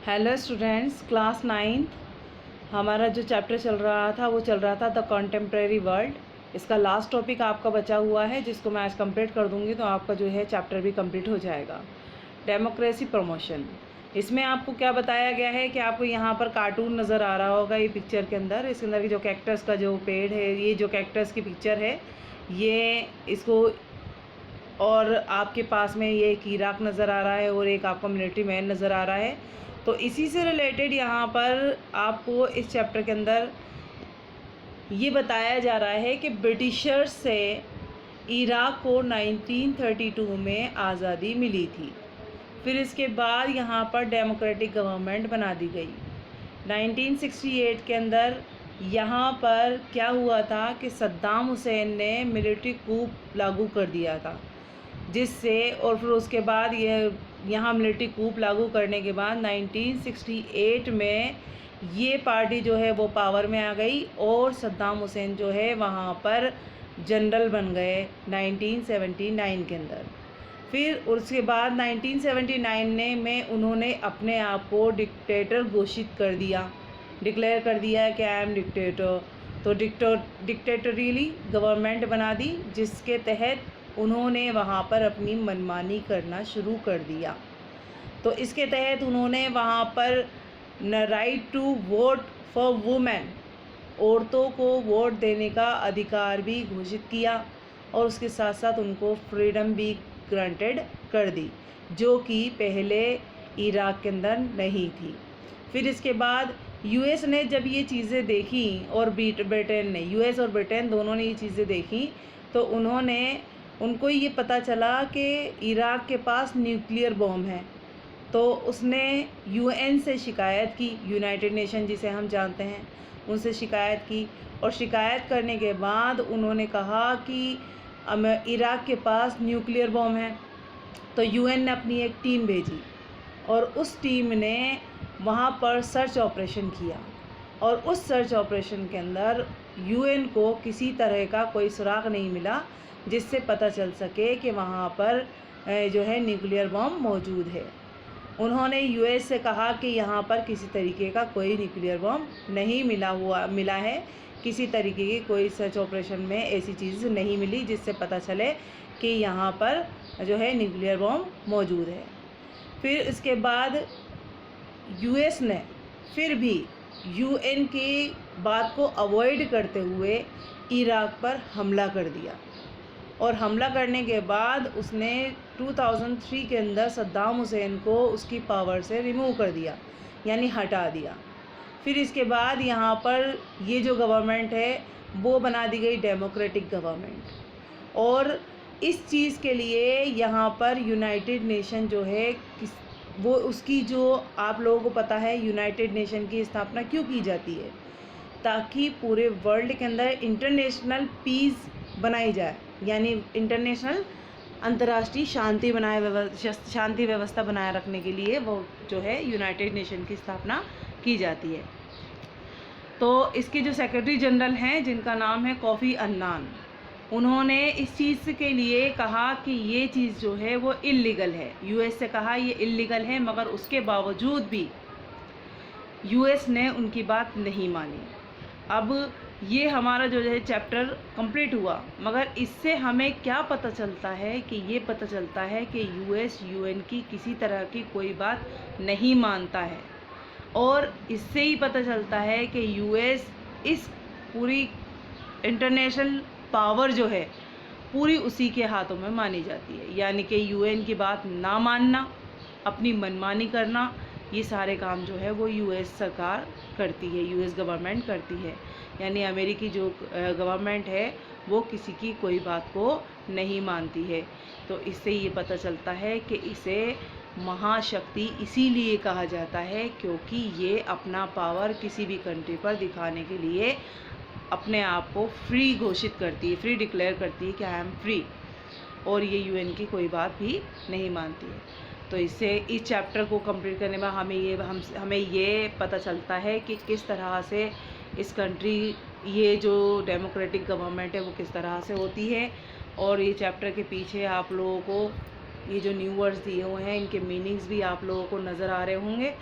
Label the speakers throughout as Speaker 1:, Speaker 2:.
Speaker 1: Hello students, class 9 हमारा जो chapter चल रहा था वो चल रहा था द कॉन्टेम्प्रेरी वर्ल्ड। इसका लास्ट टॉपिक आपका बचा हुआ है जिसको मैं आज कंप्लीट कर दूंगी तो आपका जो है चैप्टर भी कंप्लीट हो जाएगा। डेमोक्रेसी प्रमोशन, इसमें आपको क्या बताया गया है कि आपको यहाँ पर कार्टून नज़र आ रहा होगा ये पिक्चर के अंदर। इसके अंदर की जो कैक्टस का जो पेड़ है, ये जो कैक्टस की पिक्चर है ये इसको, और आपके पास में ये एक इराक नज़र आ रहा है और एक आपको मिलिट्री मैन नज़र आ रहा है। तो इसी से रिलेटेड यहाँ पर आपको इस चैप्टर के अंदर ये बताया जा रहा है कि ब्रिटिशर्स से इराक को 1932 में आज़ादी मिली थी। फिर इसके बाद यहाँ पर डेमोक्रेटिक गवर्नमेंट बना दी गई। 1968 के अंदर यहाँ पर क्या हुआ था कि सद्दाम हुसैन ने मिलिट्री कूप लागू कर दिया था, जिससे और फिर उसके बाद यहाँ मिलिट्री कूप लागू करने के बाद 1968 में ये पार्टी जो है वो पावर में आ गई और सद्दाम हुसैन जो है वहाँ पर जनरल बन गए 1979 के अंदर। फिर उसके बाद 1979 में उन्होंने अपने आप को डिक्टेटर घोषित कर दिया, डिक्लेयर कर दिया कि आई एम डिक्टेटर। तो डिक्टेटरीली गवर्नमेंट बना दी, जिसके तहत उन्होंने वहाँ पर अपनी मनमानी करना शुरू कर दिया। तो इसके तहत उन्होंने वहाँ पर right to vote for women, औरतों को वोट देने का अधिकार भी घोषित किया और उसके साथ साथ उनको फ्रीडम भी ग्रांटेड कर दी, जो कि पहले इराक के अंदर नहीं थी। फिर इसके बाद यूएस ने जब ये चीज़ें देखी और ब्रिटेन ने, यूएस और ब्रिटेन दोनों ने ये चीज़ें देखी, तो उनको ये पता चला कि इराक के पास न्यूक्लियर बॉम्ब है। तो उसने यूएन से शिकायत की, यूनाइटेड नेशन जिसे हम जानते हैं, उनसे शिकायत की। और शिकायत करने के बाद उन्होंने कहा कि इराक के पास न्यूक्लियर बॉम्ब है। तो यूएन ने अपनी एक टीम भेजी और उस टीम ने वहाँ पर सर्च ऑपरेशन किया और उस सर्च ऑपरेशन के अंदर यूएन को किसी तरह का कोई सुराग नहीं मिला जिससे पता चल सके कि वहाँ पर जो है न्यूक्लियर बॉम्ब मौजूद है। उन्होंने यूएस से कहा कि यहाँ पर किसी तरीके का कोई न्यूक्लियर बॉम्ब नहीं मिला है, किसी तरीके की कोई सर्च ऑपरेशन में ऐसी चीज़ नहीं मिली जिससे पता चले कि यहाँ पर जो है न्यूक्लियर बॉम्ब मौजूद है। फिर इसके बाद यूएस ने फिर भी यूएन की बात को अवॉइड करते हुए इराक पर हमला कर दिया और हमला करने के बाद उसने 2003 के अंदर सद्दाम हुसैन को उसकी पावर से रिमूव कर दिया, यानी हटा दिया। फिर इसके बाद यहाँ पर ये जो गवर्नमेंट है वो बना दी गई डेमोक्रेटिक गवर्नमेंट। और इस चीज़ के लिए यहाँ पर यूनाइटेड नेशन जो है वो उसकी, जो आप लोगों को पता है यूनाइटेड नेशन की स्थापना क्यों की जाती है, ताकि पूरे वर्ल्ड के अंदर इंटरनेशनल पीस बनाई जाए, यानी इंटरनेशनल अंतर्राष्ट्रीय शांति व्यवस्था बनाए रखने के लिए वो जो है यूनाइटेड नेशन की स्थापना की जाती है। तो इसके जो सेक्रेटरी जनरल हैं जिनका नाम है कोफी अन्नान, उन्होंने इस चीज़ के लिए कहा कि ये चीज़ जो है वो इल्लीगल है। यूएस से कहा ये इल्लीगल है, मगर उसके बावजूद भी यूएस ने उनकी बात नहीं मानी। अब ये हमारा जो है चैप्टर कंप्लीट हुआ, मगर इससे हमें क्या पता चलता है कि ये पता चलता है कि यूएस यूएन की किसी तरह की कोई बात नहीं मानता है। और इससे ही पता चलता है कि यूएस इस पूरी इंटरनेशनल पावर जो है पूरी उसी के हाथों में मानी जाती है, यानी कि यूएन की बात ना मानना, अपनी मनमानी करना, ये सारे काम जो है वो यूएस सरकार करती है, यूएस गवर्नमेंट करती है। यानी अमेरिकी जो गवर्नमेंट है वो किसी की कोई बात को नहीं मानती है। तो इससे ये पता चलता है कि इसे महाशक्ति इसीलिए कहा जाता है क्योंकि ये अपना पावर किसी भी कंट्री पर दिखाने के लिए अपने आप को फ्री घोषित करती है, फ्री डिक्लेयर करती है कि आई एम फ्री, और ये यूएन की कोई बात भी नहीं मानती है। तो इससे इस चैप्टर को कंप्लीट करने में हमें ये पता चलता है कि किस तरह से इस कंट्री, ये जो डेमोक्रेटिक गवर्नमेंट है वो किस तरह से होती है। और ये चैप्टर के पीछे आप लोगों को ये जो न्यू वर्ड्स दिए हुए हैं इनके मीनिंग्स भी आप लोगों को नज़र आ रहे होंगे।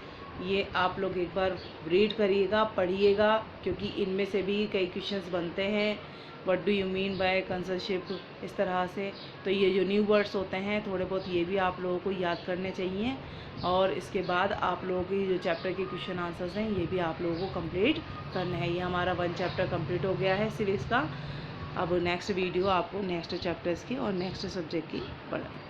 Speaker 1: ये आप लोग एक बार रीड करिएगा, पढ़िएगा, क्योंकि इनमें से भी कई क्वेश्चंस बनते हैं। What do you mean by censorship, इस तरह से। तो ये जो न्यू वर्ड्स होते हैं थोड़े बहुत ये भी आप लोगों को याद करने चाहिए। और इसके बाद आप लोगों की जो चैप्टर के क्वेश्चन आंसर्स हैं ये भी आप लोगों को कंप्लीट करना है। ये हमारा 1 चैप्टर कंप्लीट हो गया है सिविक्स का। अब नेक्स्ट वीडियो आपको नेक्स्ट चैप्टर्स की और नेक्स्ट सब्जेक्ट की पढ़ाई